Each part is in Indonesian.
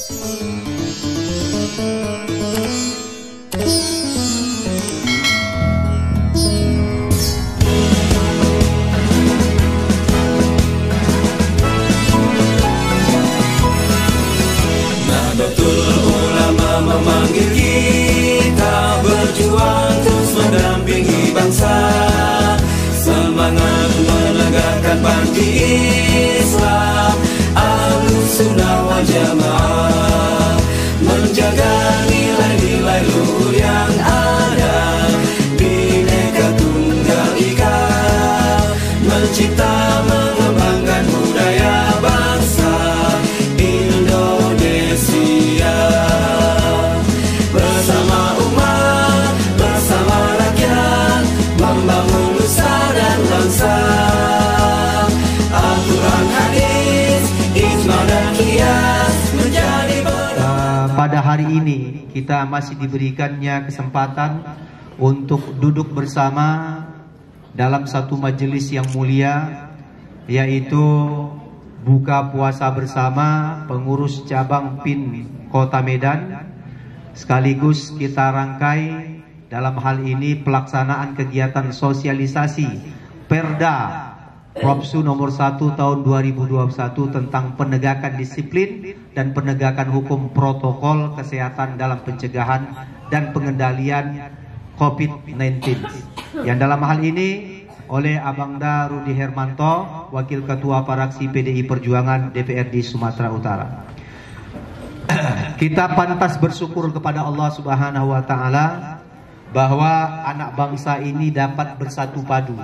Nahdlatul Ulama memanggil kita berjuang terus mendampingi bangsa, semangat menegakkan panti Islam, Ahlus Sunnah wal Jamaah, menjaga nilai-nilai luhur yang ada, Bhinneka Tunggal Ika, mencipta mengembangkan budaya bangsa Indonesia. Bersama umat, bersama rakyat, membangun nusa dan bangsa. Al-Quran, hadis, ijma dan qiyas menjadi pada hari ini kita masih diberikannya kesempatan untuk duduk bersama dalam satu majelis yang mulia, yaitu buka puasa bersama pengurus cabang PIN Kota Medan. Sekaligus kita rangkai dalam hal ini pelaksanaan kegiatan sosialisasi Perda Propsu nomor 1 tahun 2021 tentang penegakan disiplin dan penegakan hukum protokol kesehatan dalam pencegahan dan pengendalian COVID-19. Yang dalam hal ini oleh Abangda Rudi Hermanto, Wakil Ketua Fraksi PDI Perjuangan DPRD Sumatera Utara. Kita pantas bersyukur kepada Allah Subhanahu wa taala bahwa anak bangsa ini dapat bersatu padu.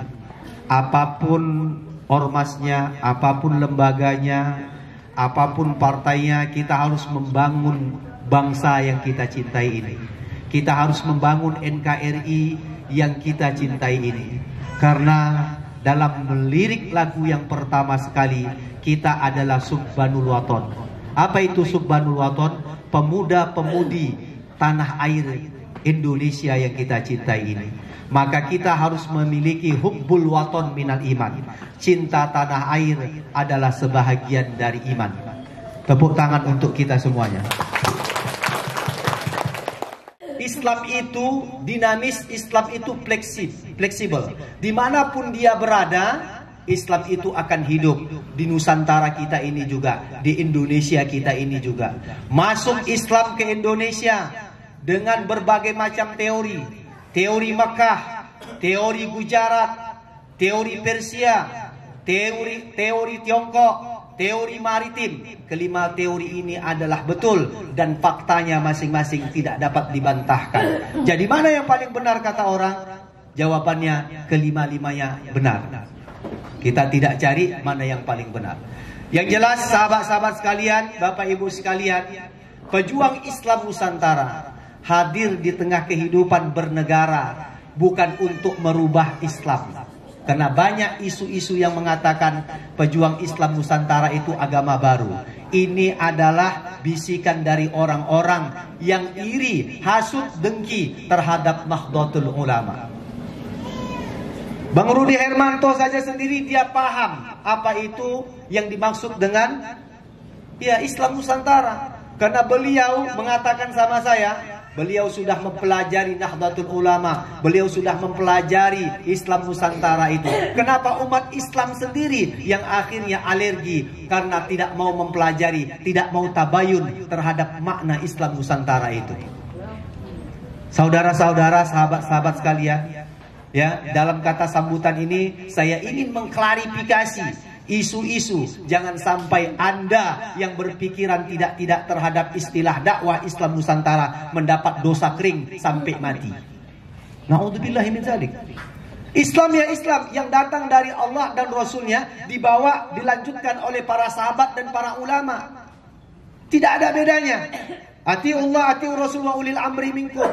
Apapun ormasnya, apapun lembaganya, apapun partainya, kita harus membangun bangsa yang kita cintai ini. Kita harus membangun NKRI yang kita cintai ini. Karena dalam melirik lagu yang pertama sekali, kita adalah Subbanul Waton. Apa itu Subbanul Waton? Pemuda-pemudi tanah air Indonesia yang kita cintai ini. Maka kita harus memiliki hubbul waton minal iman. Cinta tanah air adalah sebahagian dari iman. Tepuk tangan untuk kita semuanya. Islam itu dinamis, Islam itu fleksibel. Dimanapun dia berada, Islam itu akan hidup. Di Nusantara kita ini juga, di Indonesia kita ini juga. Masuk Islam ke Indonesia dengan berbagai macam teori. Teori Mekah, teori Gujarat, teori Persia, teori Tiongkok, teori maritim. Kelima teori ini adalah betul dan faktanya masing-masing tidak dapat dibantahkan. Jadi mana yang paling benar kata orang? Jawabannya kelima-limanya benar. Kita tidak cari mana yang paling benar. Yang jelas sahabat-sahabat sekalian, Bapak Ibu sekalian, pejuang Islam Nusantara hadir di tengah kehidupan bernegara bukan untuk merubah Islam. Karena banyak isu-isu yang mengatakan pejuang Islam Nusantara itu agama baru. Ini adalah bisikan dari orang-orang yang iri, hasut, dengki terhadap Nahdlatul Ulama. Bang Rudi Hermanto saja sendiri dia paham apa itu yang dimaksud dengan Islam Nusantara. Karena beliau mengatakan sama saya, beliau sudah mempelajari Nahdlatul Ulama, beliau sudah mempelajari Islam Nusantara itu. Kenapa umat Islam sendiri yang akhirnya alergi karena tidak mau mempelajari, tidak mau tabayun terhadap makna Islam Nusantara itu? Saudara-saudara, sahabat-sahabat sekalian, ya, dalam kata sambutan ini saya ingin mengklarifikasi isu-isu. Jangan sampai Anda yang berpikiran tidak terhadap istilah dakwah Islam Nusantara mendapat dosa kering sampai mati. Na'udzubillahi min dzalik. Islam ya Islam yang datang dari Allah dan Rasulnya, dibawa, dilanjutkan oleh para sahabat dan para ulama. Tidak ada bedanya. Atiullah, atiur Rasul wa ulil amri minkum.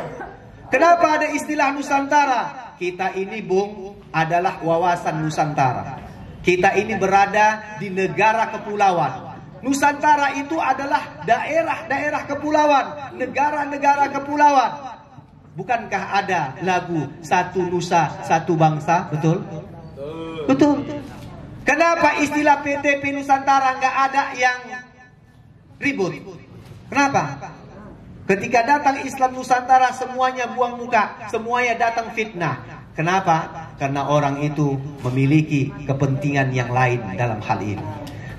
Kenapa ada istilah Nusantara? Kita ini, Bung, adalah wawasan Nusantara. Kita ini berada di negara kepulauan. Nusantara itu adalah daerah-daerah kepulauan, negara-negara kepulauan. Bukankah ada lagu satu nusa, satu bangsa? Betul? Betul. Kenapa istilah PTP Nusantara nggak ada yang ribut? Kenapa? Ketika datang Islam Nusantara semuanya buang muka, semuanya datang fitnah. Kenapa? Karena orang itu memiliki kepentingan yang lain dalam hal ini.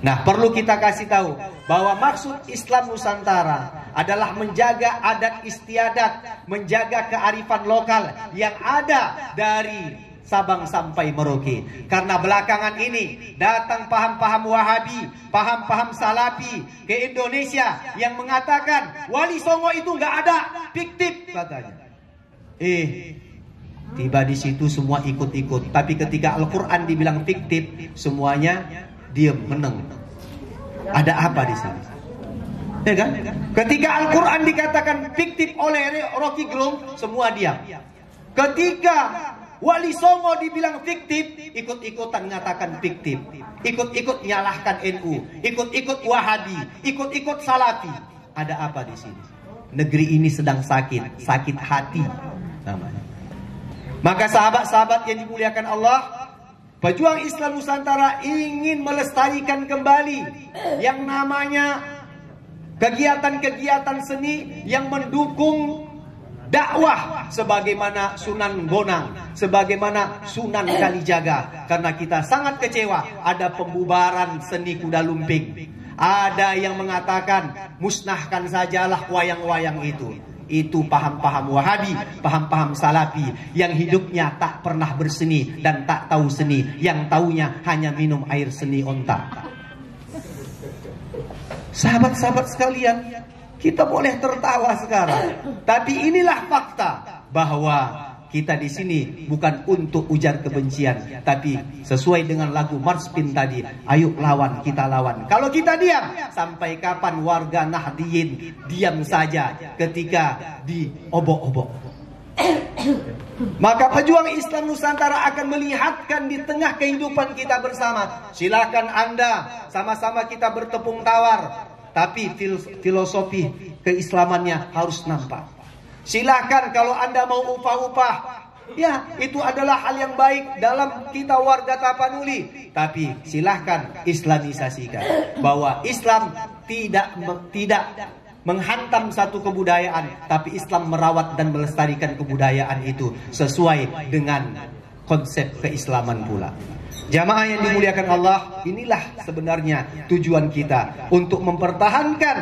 Nah, perlu kita kasih tahu bahwa maksud Islam Nusantara adalah menjaga adat istiadat, menjaga kearifan lokal yang ada dari Sabang sampai Merauke. Karena belakangan ini datang paham-paham Wahabi, paham-paham Salafi ke Indonesia yang mengatakan Wali Songo itu nggak ada, fiktif katanya. Tiba di situ semua ikut-ikut. Tapi ketika Al-Quran dibilang fiktif, semuanya diam, meneng. Ada apa di sini? Ya kan? Ketika Al-Quran dikatakan fiktif oleh Rocky Gerung, semua diam. Ketika Wali Songo dibilang fiktif, ikut-ikutan mengatakan fiktif. Ikut-ikut nyalahkan NU, ikut-ikut Wahabi, ikut-ikut Salafi. Ada apa di sini? Negeri ini sedang sakit hati namanya. Maka sahabat-sahabat yang dimuliakan Allah, pejuang Islam Nusantara ingin melestarikan kembali yang namanya kegiatan-kegiatan seni yang mendukung dakwah sebagaimana Sunan Bonang, sebagaimana Sunan Kalijaga. Karena kita sangat kecewa ada pembubaran seni kuda lumping. Ada yang mengatakan musnahkan sajalah wayang-wayang itu. Itu paham-paham Wahabi, paham-paham Salafi yang hidupnya tak pernah berseni dan tak tahu seni, yang taunya hanya minum air seni onta. Sahabat-sahabat sekalian, kita boleh tertawa sekarang, tapi inilah fakta bahwa kita di sini bukan untuk ujar kebencian, tapi sesuai dengan lagu Marspin tadi, ayo lawan, kita lawan. Kalau kita diam, sampai kapan warga Nahdliyin diam saja ketika diobok-obok? Maka pejuang Islam Nusantara akan melihatkan di tengah kehidupan kita bersama. Silakan Anda sama-sama kita bertepung tawar, tapi filosofi keislamannya harus nampak. Silakan kalau Anda mau upah-upah, ya itu adalah hal yang baik dalam kita warga Tapanuli. Tapi silahkan Islamisasikan, bahwa Islam tidak menghantam satu kebudayaan, tapi Islam merawat dan melestarikan kebudayaan itu sesuai dengan konsep keislaman pula. Jamaah yang dimuliakan Allah, inilah sebenarnya tujuan kita untuk mempertahankan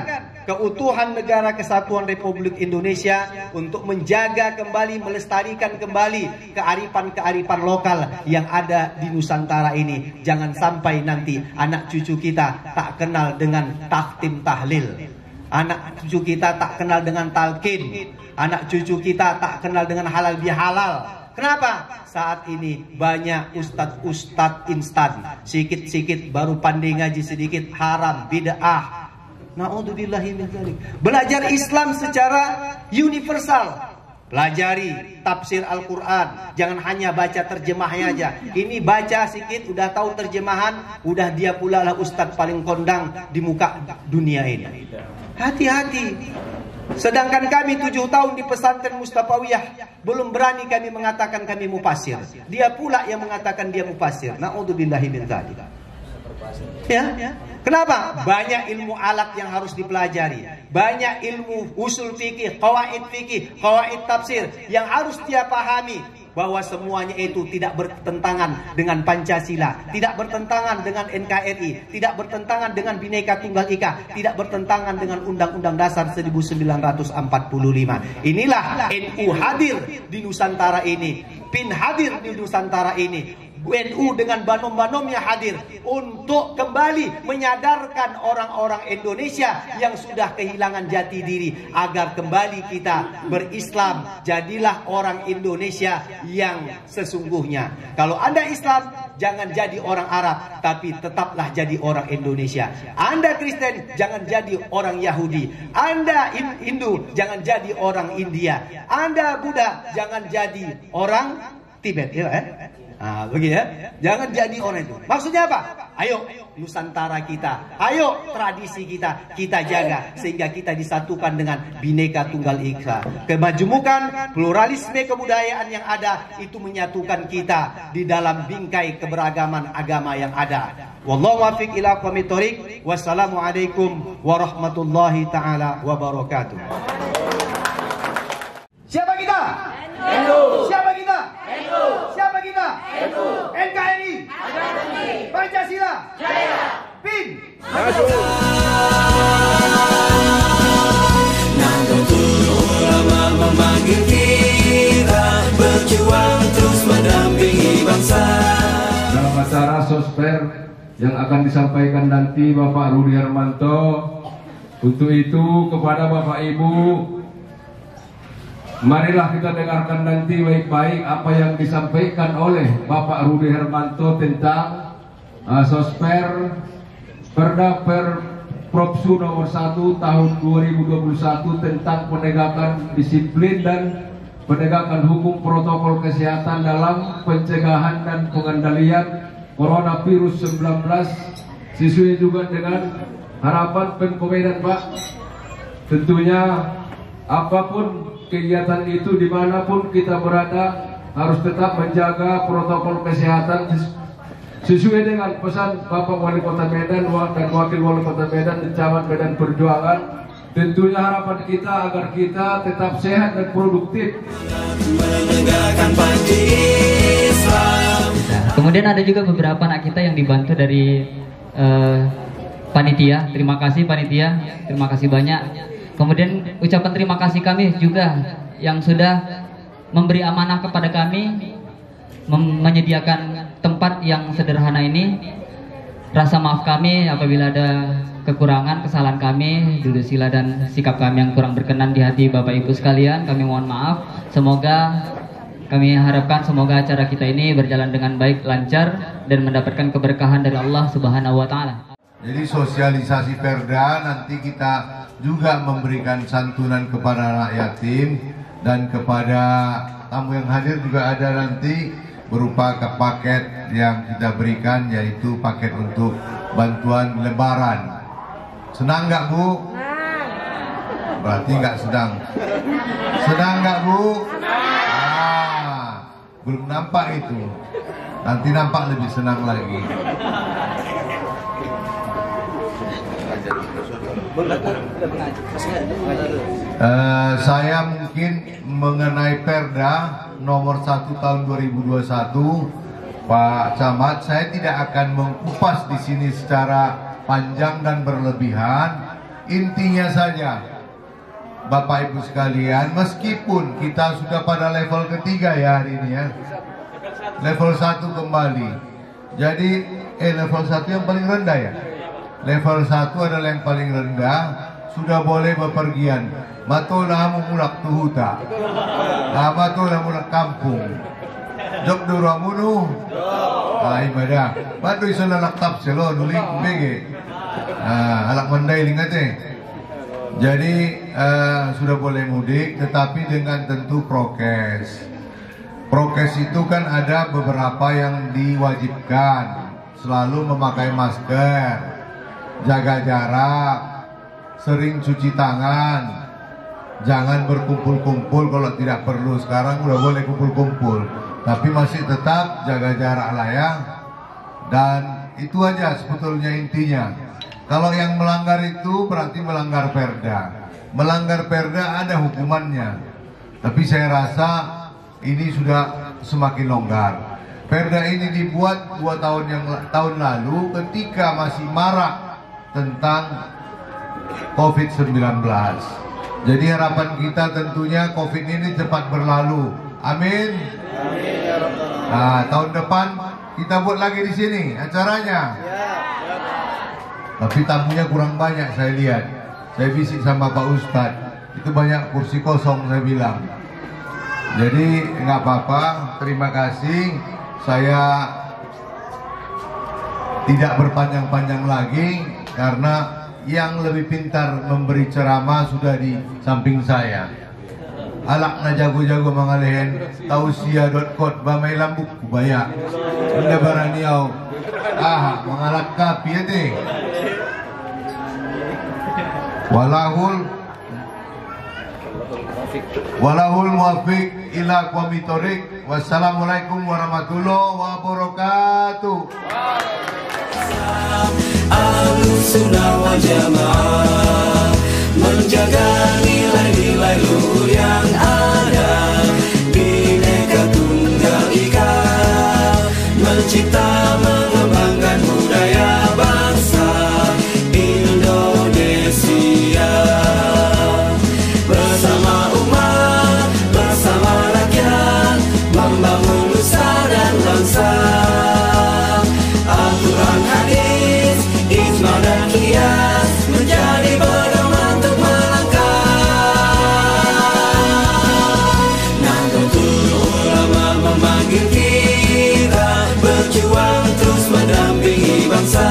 keutuhan negara kesatuan Republik Indonesia, untuk menjaga kembali, melestarikan kembali kearifan-kearifan lokal yang ada di Nusantara ini. Jangan sampai nanti anak cucu kita tak kenal dengan tahtim tahlil, anak cucu kita tak kenal dengan talqin, anak cucu kita tak kenal dengan halal bihalal. Kenapa? Saat ini banyak ustadz instan, sikit-sikit baru pandai ngaji sedikit, haram, bid'ah. Na'udzubillahi min dzalik. Belajar Islam secara universal. Pelajari tafsir Al-Quran, jangan hanya baca terjemahnya aja. Ini baca sedikit udah tahu terjemahan, udah dia pula lah ustadz paling kondang di muka dunia ini. Hati-hati. Sedangkan kami 7 tahun di pesantren Mustafawiyah belum berani kami mengatakan kami mufasir. Dia pula yang mengatakan dia mufasir. Na'udzubillahi min dzalik. Ya. Kenapa? Banyak ilmu alat yang harus dipelajari. Banyak ilmu usul fikih, qawaid fikih, qawaid tafsir yang harus dia pahami. Bahwa semuanya itu tidak bertentangan dengan Pancasila, tidak bertentangan dengan NKRI, tidak bertentangan dengan Bhinneka Tunggal Ika, tidak bertentangan dengan Undang-Undang Dasar 1945. Inilah NU hadir di Nusantara ini, PIN hadir di Nusantara ini. NU dengan banom-banomnya hadir untuk kembali menyadarkan orang-orang Indonesia yang sudah kehilangan jati diri agar kembali kita berislam. Jadilah orang Indonesia yang sesungguhnya. Kalau Anda Islam, jangan jadi orang Arab, tapi tetaplah jadi orang Indonesia. Anda Kristen, jangan jadi orang Yahudi. Anda Hindu, jangan jadi orang India. Anda Buddha, jangan jadi orang Tibet. Nah, begini ya. Jangan jadi orang itu. Maksudnya apa? Ayo Nusantara kita, ayo tradisi kita jaga sehingga kita disatukan dengan Bhinneka Tunggal Ika. Kemajemukan, pluralisme kebudayaan yang ada itu menyatukan kita di dalam bingkai keberagaman agama yang ada. Wallahu muwaffiq ila aqwamit thoriq. Wassalamualaikum warahmatullahi taala wabarakatuh. Siapa kita? NU. Siapa kita? NU. Siapa kita? NU. NKRI. Pancasila. Jaya. PIN. Nahdlatul Ulama memanggil kita berjuang terus mendampingi bangsa. Dalam acara sosper yang akan disampaikan nanti Bapak Rudi Hermanto, untuk itu kepada Bapak Ibu, marilah kita dengarkan nanti baik-baik apa yang disampaikan oleh Bapak Rudi Hermanto tentang sosper Perda Propsu nomor 1 tahun 2021 tentang penegakan disiplin dan penegakan hukum protokol kesehatan dalam pencegahan dan pengendalian coronavirus 19, sesuai juga dengan harapan Pemko Medan, Pak. Tentunya apapun kegiatan itu, dimanapun kita berada, harus tetap menjaga protokol kesehatan sesuai dengan pesan Bapak Wali Kota Medan dan Wakil Wali Kota Medan dan Camat Medan Perjuangan. Tentunya harapan kita agar kita tetap sehat dan produktif. Menegakkan panji Islam. Kemudian ada juga beberapa anak kita yang dibantu dari panitia. Terima kasih panitia, terima kasih banyak. Kemudian ucapan terima kasih kami juga yang sudah memberi amanah kepada kami, menyediakan tempat yang sederhana ini. Rasa maaf kami apabila ada kekurangan, kesalahan kami, judul sila dan sikap kami yang kurang berkenan di hati Bapak Ibu sekalian. Kami mohon maaf. Semoga kami harapkan semoga acara kita ini berjalan dengan baik, lancar, dan mendapatkan keberkahan dari Allah Subhanahu wa Ta'ala. Jadi sosialisasi Perda, nanti kita juga memberikan santunan kepada anak yatim, dan kepada tamu yang hadir juga ada nanti berupa paket yang kita berikan, yaitu paket untuk bantuan lebaran. Senang nggak Bu? Berarti nggak sedang. Senang nggak Bu? Belum nampak itu. Nanti nampak lebih senang lagi. Saya mungkin mengenai Perda nomor 1 tahun 2021, Pak Camat, saya tidak akan mengupas di sini secara panjang dan berlebihan. Intinya saja, Bapak Ibu sekalian, meskipun kita sudah pada level ketiga ya hari ini ya, level 1 kembali. Jadi level 1 yang paling rendah ya. Level 1 adalah yang paling rendah, sudah boleh bepergian. Matolah mulak tuhuta. Matolah mulak kampung. Jok duramunu. Ibadah. Batu isola laktap selo nuling bege. Alak mandai lingate. Jadi sudah boleh mudik, tetapi dengan tentu prokes. Prokes itu kan ada beberapa yang diwajibkan, selalu memakai masker, jaga jarak, sering cuci tangan, jangan berkumpul-kumpul kalau tidak perlu. Sekarang udah boleh kumpul-kumpul, tapi masih tetap jaga jarak lah ya. Dan itu aja sebetulnya intinya. Kalau yang melanggar itu berarti melanggar Perda. Melanggar Perda ada hukumannya. Tapi saya rasa ini sudah semakin longgar. Perda ini dibuat 2 tahun lalu ketika masih marak tentang COVID-19. Jadi harapan kita tentunya COVID ini cepat berlalu. Amin. Nah, tahun depan kita buat lagi di sini acaranya. Tapi tamunya kurang banyak saya lihat. Saya bisik sama Pak Ustadz, itu banyak kursi kosong saya bilang. Jadi nggak apa-apa, terima kasih. Saya tidak berpanjang-panjang lagi karena yang lebih pintar memberi ceramah sudah di samping saya. alak na jago-jago mangalihin tausia.com bamay lambuk kubaya anda baraniaw mangalak ka piyate walahul muwafiq ila qawmitorik. Wassalamualaikum warahmatullahi wabarakatuh. Ahlussunnah wal Jamaah menjaga nilai-nilai luhur yang ada, Bhinneka Tunggal Ika, mencipta mengembangkan budaya bangsa Indonesia. Bersama umat, bersama rakyat, membangun nusa dan bangsa. Al-Quran, hadis, ijma dan qiyas menjadi pedoman untuk melangkah. Nahdlatul Ulama memanggil kita berjuang terus mendampingi bangsa.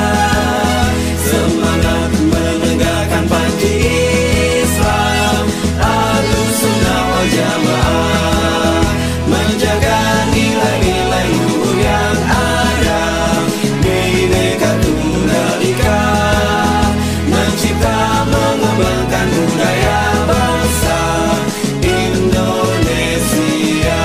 Semangat menegakkan panji Islam, Ahlussunnah wal Jamaah menjaga nilai-nilai luhur yang ada, Bhinneka Tunggal Ika, mencipta mengembangkan budaya bangsa Indonesia.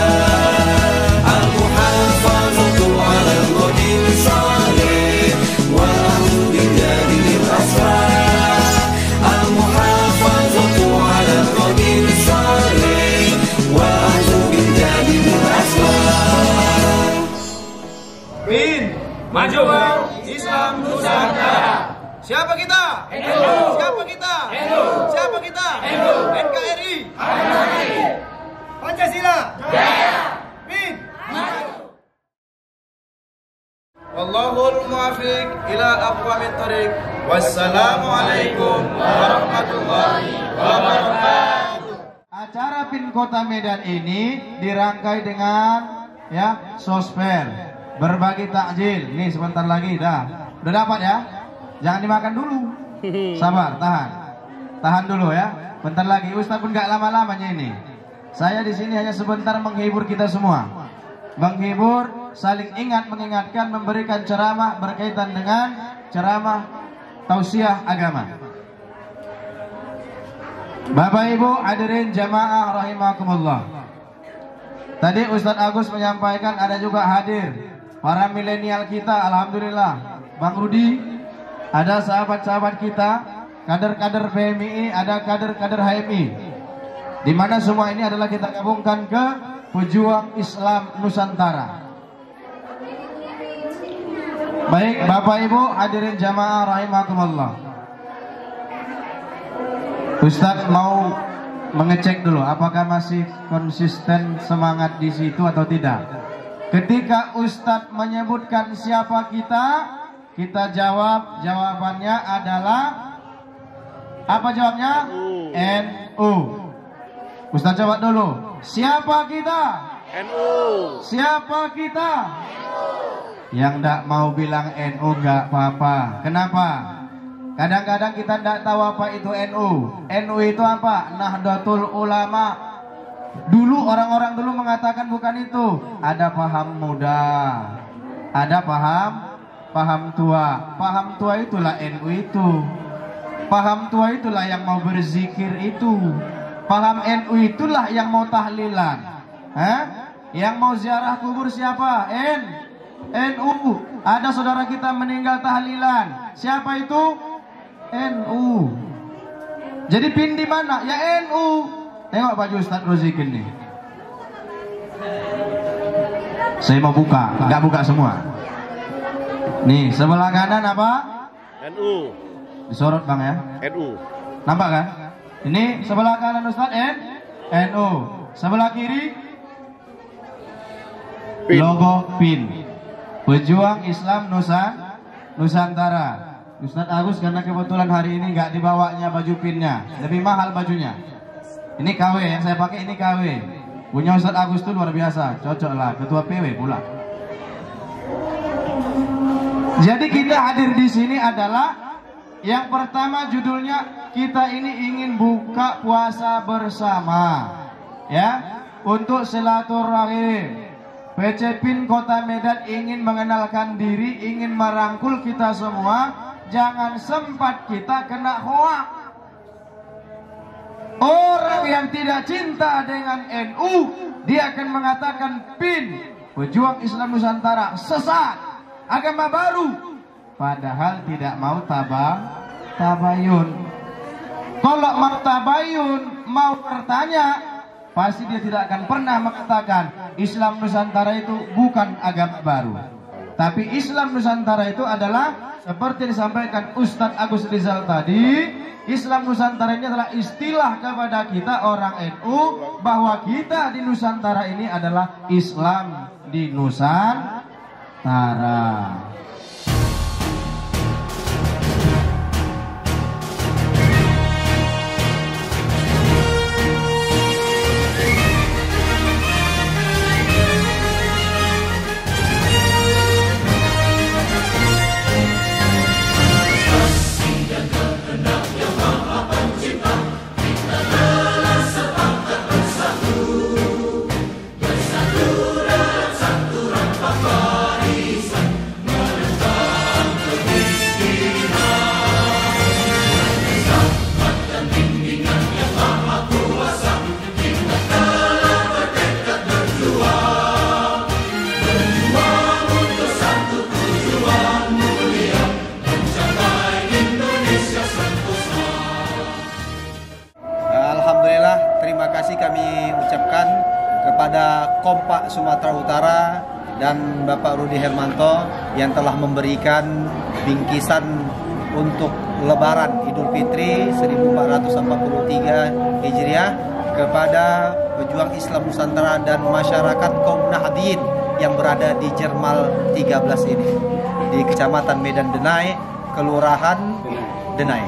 Al-Muhafazatu 'alal qawlil shalih wa ahlu bil jadil aslah. Al-Muhafazatu 'alal qawlil shalih wa ahlu bil jadil aslah. Maju Islam Nusantara. Siapa kita? NU. Siapa kita? NU. Siapa kita? NU. NKRI. Pancasila. Jaya. Bin. Maju. Wallahul muwaffiq ila aqwamit thoriq. Wassalamualaikum warahmatullahi wabarakatuh. Acara PIN Kota Medan ini dirangkai dengan sosper, berbagi takjil. Nih sebentar lagi udah dapat ya. Jangan dimakan dulu. Sabar, tahan dulu ya. Bentar lagi. Ustaz pun gak lama-lamanya ini. Saya di sini hanya sebentar menghibur kita semua. Menghibur, saling ingat, mengingatkan, memberikan ceramah berkaitan dengan ceramah tausiah agama. Bapak Ibu hadirin jamaah rahimakumullah. Tadi Ustaz Agus menyampaikan ada juga hadir para milenial kita, alhamdulillah. Bang Rudi, ada sahabat-sahabat kita, kader-kader PMI, ada kader-kader HMI, di mana semua ini adalah kita gabungkan ke Pejuang Islam Nusantara. Baik, Bapak Ibu hadirin jamaah rahimakumullah. Ustaz mau mengecek dulu apakah masih konsisten semangat di situ atau tidak. Ketika Ustadz menyebutkan siapa kita jawab, jawabannya adalah apa jawabnya? NU. Ustadz jawab dulu. Siapa kita? NU. Siapa kita? Yang tidak mau bilang NU nggak apa-apa. Kenapa? Kadang-kadang kita tidak tahu apa itu NU. NU itu apa? Nahdlatul Ulama. Dulu orang-orang dulu mengatakan bukan itu. Ada paham muda, ada paham tua. Paham tua itulah NU itu. Paham tua itulah yang mau berzikir itu. Paham NU itulah yang mau tahlilan. Yang mau ziarah kubur siapa? NU. Ada saudara kita meninggal tahlilan. Siapa itu? NU. Jadi PIN di mana? Ya NU. Tengok baju Ustaz Rozikin nih. Saya mau buka, nggak buka semua. Nih sebelah kanan apa? NU. Disorot bang ya. NU. Nampak kan? Ini sebelah kanan Ustaz NU. Sebelah kiri PIN. Logo PIN. Pejuang Islam Nusantara. Ustaz Agus karena kebetulan hari ini nggak dibawanya baju pinnya, lebih mahal bajunya. Ini KW yang saya pakai, ini KW. Punya Ustaz Agus tuh luar biasa, cocok lah, ketua PW pula. Jadi kita hadir di sini adalah yang pertama judulnya kita ini ingin buka puasa bersama. ya, untuk silaturahim. PCPIN Kota Medan ingin mengenalkan diri, ingin merangkul kita semua. Jangan sempat kita kena hoak. Orang yang tidak cinta dengan NU, dia akan mengatakan PIN, Pejuang Islam Nusantara, sesat, agama baru. Padahal tidak mau tabayun. Kalau mau tabayun, mau bertanya, pasti dia tidak akan pernah mengatakan Islam Nusantara itu bukan agama baru. Tapi Islam Nusantara itu adalah seperti disampaikan Ustadz Agus Rizal tadi, Islam Nusantara ini adalah istilah kepada kita orang NU bahwa kita di Nusantara ini adalah Islam di Nusantara. Terima kasih kami ucapkan kepada Kompak Sumatera Utara dan Bapak Rudi Hermanto yang telah memberikan bingkisan untuk Lebaran Idul Fitri 1443 Hijriah kepada pejuang Islam Nusantara dan masyarakat kaum Nahdien yang berada di Jermal 13 ini di Kecamatan Medan Denai, Kelurahan Denai.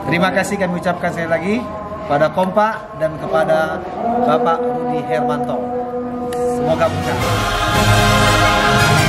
Terima kasih kami ucapkan sekali lagi pada Kompak dan kepada Bapak Rudi Hermanto. Semoga berkah.